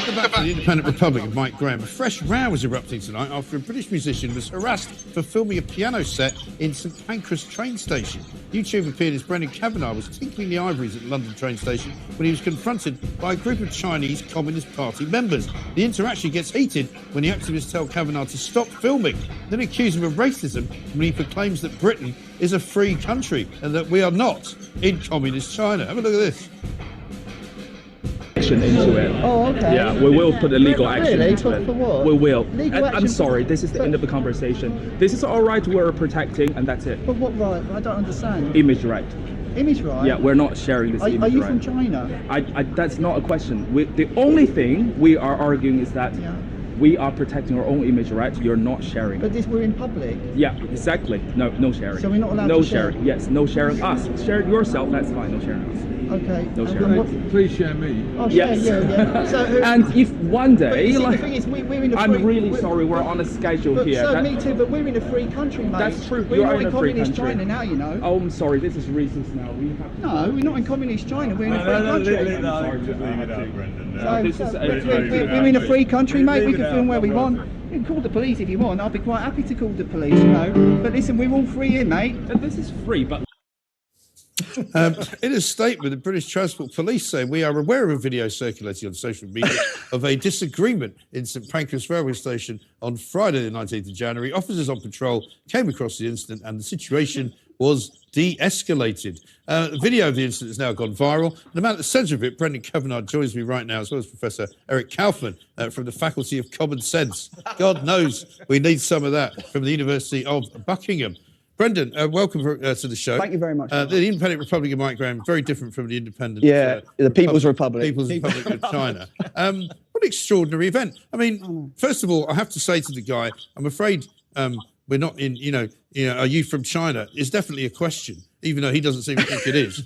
Welcome back to the Independent Republic of Mike Graham. A fresh row was erupting tonight after a British musician was harassed for filming a piano set in St Pancras train station. YouTube appeared as Brendan Kavanagh was tinkling the ivories at the London train station when he was confronted by a group of Chinese Communist Party members. The interaction gets heated when the activists tell Kavanagh to stop filming, then accuse him of racism when he proclaims that Britain is a free country and that we are not in communist China. Have a look at this. Into it. Oh, okay. Yeah, we will put a legal action really? into it. For what? We will. Legal action I'm sorry, this is the end of the conversation. This is our right we're protecting, and that's it. But what right? I don't understand. Image right. Image right? Yeah, we're not sharing this image right. Are you from China? That's not a question. The only thing we are arguing is that we are protecting our own image rights. You're not sharing. But we're in public. Yeah, exactly. No sharing. So we're not allowed no to share? sharing. Yes, no sharing us. Share it yourself, that's fine. No sharing us. Okay. No sharing. Please share me. Oh, yes. Yeah. So, and if one day, see, the thing is, we're in a I'm free, really sorry, we're on a schedule here. So me too, but we're in a free country, mate. That's true. We're not in communist China now, you know. Oh, I'm sorry. This is racist now. No, we're not in communist China. We're in a free country. We're in a free country, mate. We can film where we want. You can call the police if you want. I'll be quite happy to call the police, you know. But listen, we're all free here, mate. This is free, but. In a statement, the British Transport Police say we are aware of a video circulating on social media of a disagreement in St Pancras railway station on Friday the 19th of January. Officers on patrol came across the incident and the situation was de-escalated. The video of the incident has now gone viral. And the man at the centre of it, Brendan Kavanagh, joins me right now, as well as Professor Eric Kaufman from the Faculty of Common Sense. God knows we need some of that from the University of Buckingham. Brendan, welcome to the show. Thank you very much. The Independent Republic of Mike Graham, very different from the Independent... the People's Republic. People's Republic of China. What an extraordinary event. I mean, first of all, I have to say to the guy, I'm afraid we're not in, are you from China? Is definitely a question, even though he doesn't seem to think it is.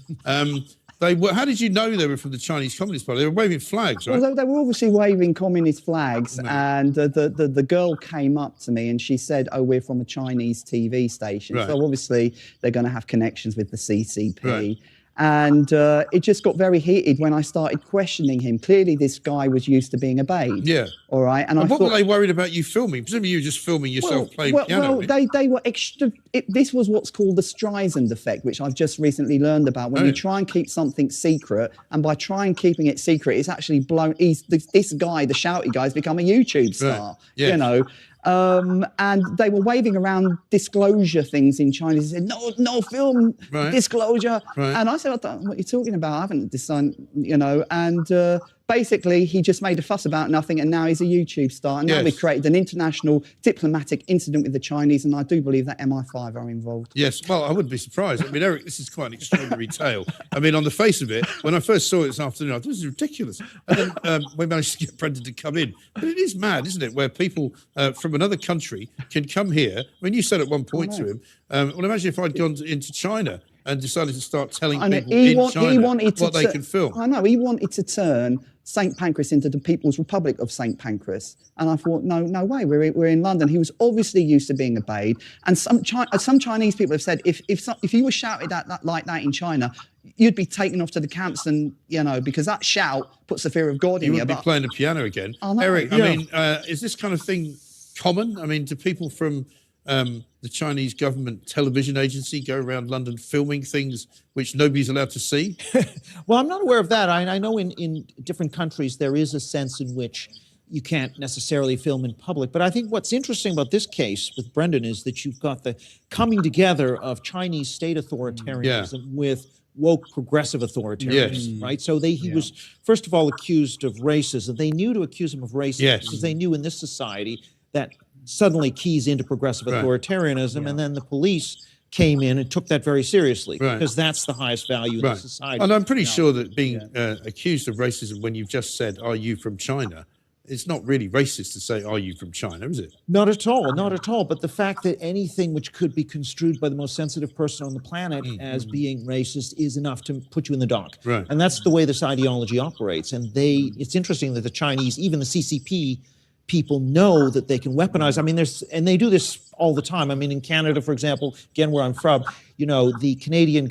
How did you know they were from the Chinese Communist Party? They were waving flags, right? Well, they were obviously waving communist flags, and the girl came up to me and she said, "Oh, we're from a Chinese TV station." Right. So obviously they're going to have connections with the CCP. Right. And it just got very heated when I started questioning him. Clearly, this guy was used to being obeyed. Yeah. All right. And what were they worried about you filming? Presumably you were just filming yourself playing piano. Well, they were extra. This was what's called the Streisand effect, which I've just recently learned about. When you try and keep something secret, and by trying keeping it secret, it's actually blown. This guy, the shouty guy, has become a YouTube star. Right. Yes. You know. And they were waving around disclosure things in China. They said, no film disclosure. Right. And I said, I don't know what you're talking about. I haven't decided, and basically he just made a fuss about nothing, and now he's a YouTube star. And now we've created an international diplomatic incident with the Chinese, and I do believe that MI5 are involved. Yes, well, I wouldn't be surprised. I mean, Eric, this is quite an extraordinary tale. I mean, on the face of it, when I first saw it this afternoon, I thought this is ridiculous. And then we managed to get Brendan to come in. But it is mad, isn't it, where people from another country can come here. I mean, you said at one point to him, well, imagine if I'd gone into China and decided to start telling people in China what they can film. I know, he wanted to turn St Pancras into the People's Republic of St Pancras. And I thought, no way, we're in London. He was obviously used to being obeyed. And some Chinese people have said, if you were shouted at like that in China, you'd be taken off to the camps, and because that shout puts the fear of God in you. You wouldn't be playing the piano again. Eric, I mean, is this kind of thing common? I mean, do people from the Chinese government television agency go around London filming things which nobody's allowed to see? Well, I'm not aware of that. I know in different countries there is a sense in which you can't necessarily film in public. But I think what's interesting about this case with Brendan is that you've got the coming together of Chinese state authoritarianism with woke progressive authoritarianism, right? So he was, first of all, accused of racism. They knew to accuse him of racism because they knew in this society that suddenly keys into progressive authoritarianism, and then the police came in and took that very seriously because that's the highest value in the society. And I'm pretty sure that being accused of racism when you've just said, "Are you from China?" it's not really racist to say, "Are you from China?" Is it? Not at all, not at all. But the fact that anything which could be construed by the most sensitive person on the planet as being racist is enough to put you in the dock. Right. And that's the way this ideology operates. And it's interesting that the Chinese, even the CCP people know that they can weaponize. I mean, and they do this all the time. I mean, in Canada, for example, again, where I'm from, the Canadian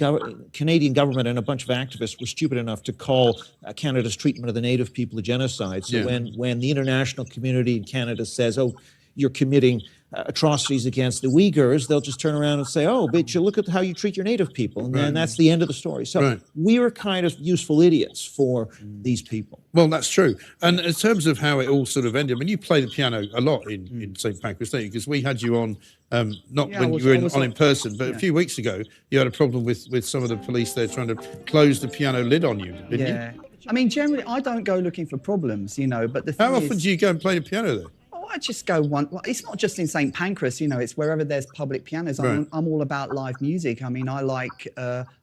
government and a bunch of activists were stupid enough to call Canada's treatment of the Native people a genocide. So when the international community in Canada says, oh, you're committing atrocities against the Uyghurs, they'll just turn around and say, oh, but you look at how you treat your native people. And then that's the end of the story. So we were kind of useful idiots for these people. Well, that's true. And in terms of how it all sort of ended, I mean, you play the piano a lot in St. Pancras, don't you? Because we had you on, not when you were on in person, but a few weeks ago, you had a problem with some of the police there trying to close the piano lid on you, didn't you? I mean, generally, I don't go looking for problems, but the thing How often do you go and play the piano there? I just go one. Well, it's not just in St. Pancras, it's wherever there's public pianos. I'm all about live music. I mean, I like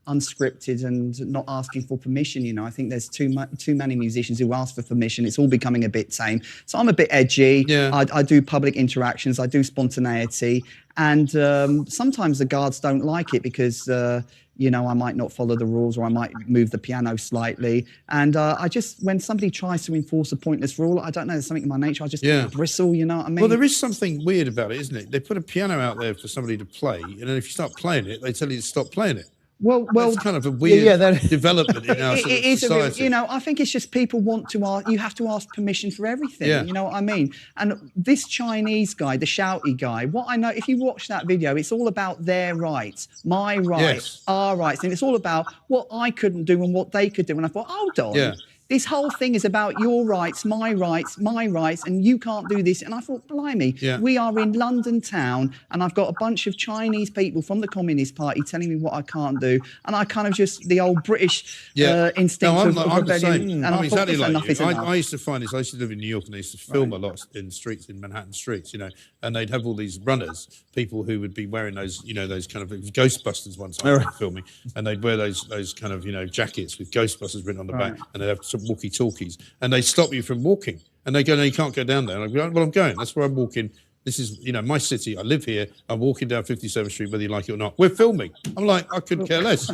unscripted and not asking for permission. I think there's too many musicians who ask for permission. It's all becoming a bit tame. So I'm a bit edgy. I do public interactions. I do spontaneity. And sometimes the guards don't like it because I might not follow the rules, or I might move the piano slightly. And when somebody tries to enforce a pointless rule, I don't know, there's something in my nature, I just bristle, you know what I mean? Well, there is something weird about it, isn't it? They put a piano out there for somebody to play, and then if you start playing it, they tell you to stop playing it. Well, it's kind of a weird development in our society. I think it's just people want to ask. You have to ask permission for everything. You know what I mean? And this Chinese guy, the shouty guy, what I know, if you watch that video, it's all about their rights, my rights, our rights, and it's all about what I couldn't do and what they could do. And I thought, hold on. This whole thing is about your rights, my rights, and you can't do this. And I thought, blimey, we are in London town, and I've got a bunch of Chinese people from the Communist Party telling me what I can't do. And I kind of just, the old British instinct of rebellion. And I thought, enough is enough. I used to find this, I used to live in New York, and I used to film a lot in streets, in Manhattan streets, and they'd have all these runners, people who would be wearing those, those kind of Ghostbusters one time filming, and they'd wear those kind of, jackets with Ghostbusters written on the back, and they'd have some walkie-talkies, and they stop you from walking, and they go, no, you can't go down there. And I go, well, I'm going, that's where I'm walking. This is, my city. I live here. I'm walking down 57th Street, whether you like it or not. We're filming. I'm like, I couldn't care less.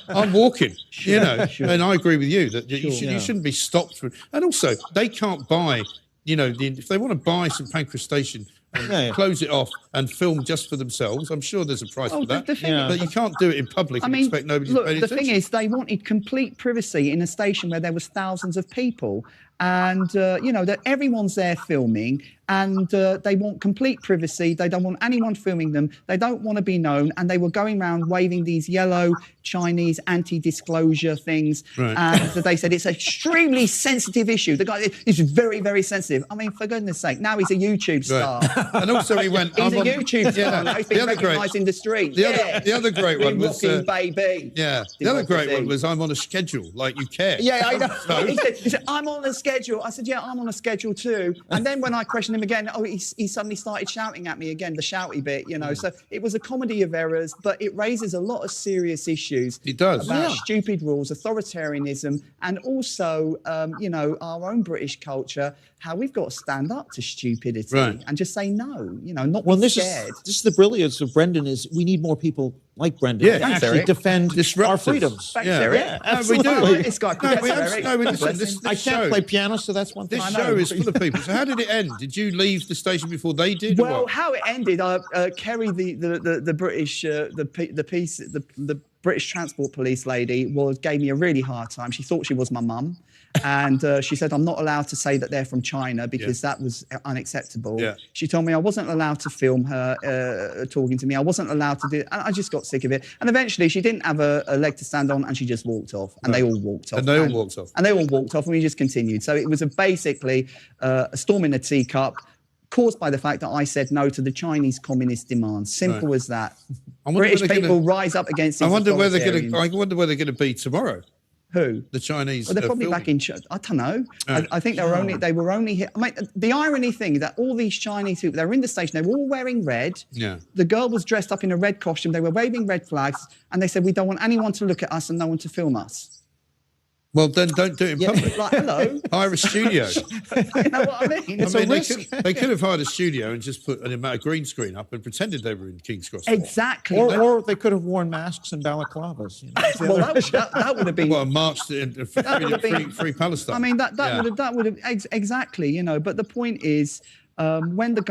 I'm walking. And I agree with you that you shouldn't be stopped from. And also, they can't buy. If they want to buy some Pancras Station and close it off and film just for themselves, I'm sure there's a price for that. But you can't do it in public and expect nobody to pay attention. The thing is, they wanted complete privacy in a station where there was thousands of people. And, that everyone's there filming, and they want complete privacy. They don't want anyone filming them. They don't want to be known. And they were going around waving these yellow Chinese anti-disclosure things. And they said it's an extremely sensitive issue. The guy is very, very sensitive. I mean, for goodness sake, now he's a YouTube star. And also he went... He's a YouTube star. Now he's been recognised in the street. The other great one was... baby. Yeah. The other great one was, I'm on a schedule, like you care. Yeah, I know. He said, I'm on a schedule. I said, yeah, I'm on a schedule too. And then when I questioned him again, he suddenly started shouting at me again, the shouty bit, So it was a comedy of errors, but it raises a lot of serious issues. It does. About stupid rules, authoritarianism, and also, our own British culture, how we've got to stand up to stupidity and just say no, not be scared. This is the brilliance of Brendan is we need more people like Brendan to actually defend our freedoms. Thanks, Eric. Absolutely. This guy I can't play piano, so that's one thing. This show is full of people. So how did it end? Did you leave the station before they did? Well, how it ended, Kerry, the British, the British Transport Police lady gave me a really hard time. She thought she was my mum. And she said, I'm not allowed to say that they're from China because that was unacceptable. She told me I wasn't allowed to film her talking to me. I wasn't allowed to do it. And I just got sick of it. And eventually she didn't have a leg to stand on, and she just walked off. And they all walked off. And they all walked off. And they all walked off, and we just continued. So it was basically a storm in a teacup, caused by the fact that I said no to the Chinese communist demands. Simple as that. British people rise up against these authoritarians. I wonder where they're going to be tomorrow. Who? The Chinese. Well, they're probably back in. I don't know. I think they were only here. I mean, the irony thing is that all these Chinese people, they were in the station. They were all wearing red. Yeah. The girl was dressed up in a red costume. They were waving red flags, and they said, "We don't want anyone to look at us and no one to film us." Well, then don't do it in public. Like, hello. Hire a studio. You know what I mean? It's a risk. They could have hired a studio and just put a green screen up and pretended they were in King's Cross. Exactly. Or they could have worn masks and balaclavas. You know? Well, that would have been. Well, marched in free Palestine. I mean, that would have exactly, you know. But the point is, when the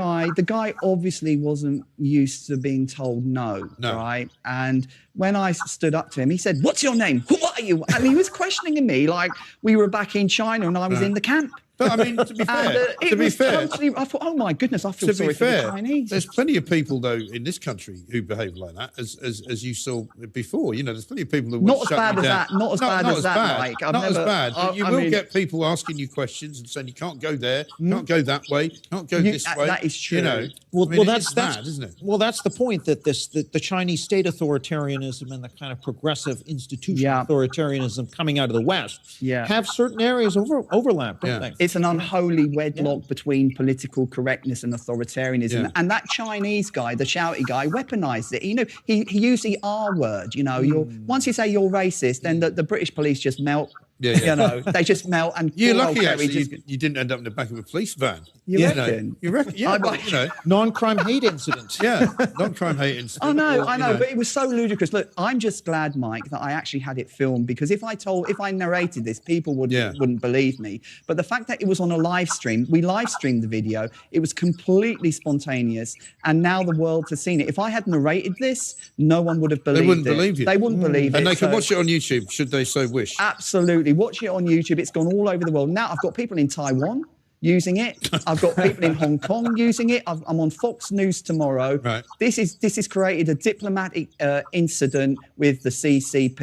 guy obviously wasn't used to being told no, right? And when I stood up to him, he said, "What's your name? Who are you?" And he was questioning me like we were back in China and I was in the camp. But I mean, to be fair, totally, I thought, oh my goodness, I feel sorry for the Chinese. There's plenty of people though in this country who behave like that, as you saw before. You know, there's plenty of people who not as bad as that, not as bad as that, Mike. Not as bad. But you will get people asking you questions and saying you can't go there, can't go that way, can't go this way. That is true. You know, well, that's bad, isn't it? Well, that's the point that the Chinese state authoritarianism and the kind of progressive institutional authoritarianism coming out of the West have certain areas overlap, don't they? It's an unholy wedlock between political correctness and authoritarianism. And that Chinese guy, the shouty guy, weaponized it. You know, he used the R word. You know, once you say you're racist, then the British police just melt. You know, they just melt. And you're lucky actually you didn't end up in the back of a police van. You reckon? You reckon? Yeah, you know, non-crime hate incident. Non-crime hate incident. I know, but it was so ludicrous. Look, I'm just glad, Mike, that I actually had it filmed, because if I narrated this, people wouldn't believe me. But the fact that it was on a live stream, we live streamed the video. It was completely spontaneous, and now the world has seen it. If I had narrated this, no one would have believed it. They wouldn't believe you. They wouldn't believe it. And they can watch it on YouTube, should they so wish. Absolutely. Watch it on YouTube. It's gone all over the world. Now I've got people in Taiwan using it. I've got people in Hong Kong using it. I'm on Fox News tomorrow. Right. This has created a diplomatic incident with the CCP.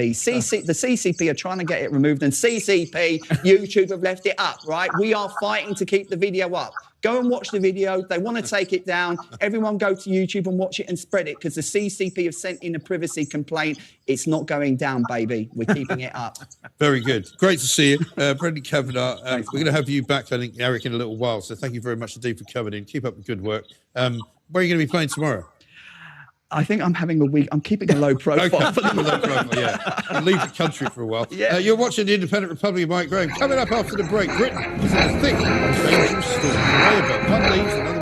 The CCP are trying to get it removed, and CCP, YouTube have left it up, right? We are fighting to keep the video up. Go and watch the video. They want to take it down. Everyone go to YouTube and watch it and spread it, because the CCP have sent in a privacy complaint. It's not going down, baby. We're keeping it up. Very good. Great to see you. Brendan Kavanagh, we're going to have you back, I think, Eric, in a little while. So thank you very much indeed for coming in. Keep up the good work. Where are you going to be playing tomorrow? I think I'm having a week. I'm keeping a low profile for the moment. And leave the country for a while. You're watching The Independent Republic of Mike Graham. Coming up after the break, Britain is in the thick of dangerous storm. One leaves, another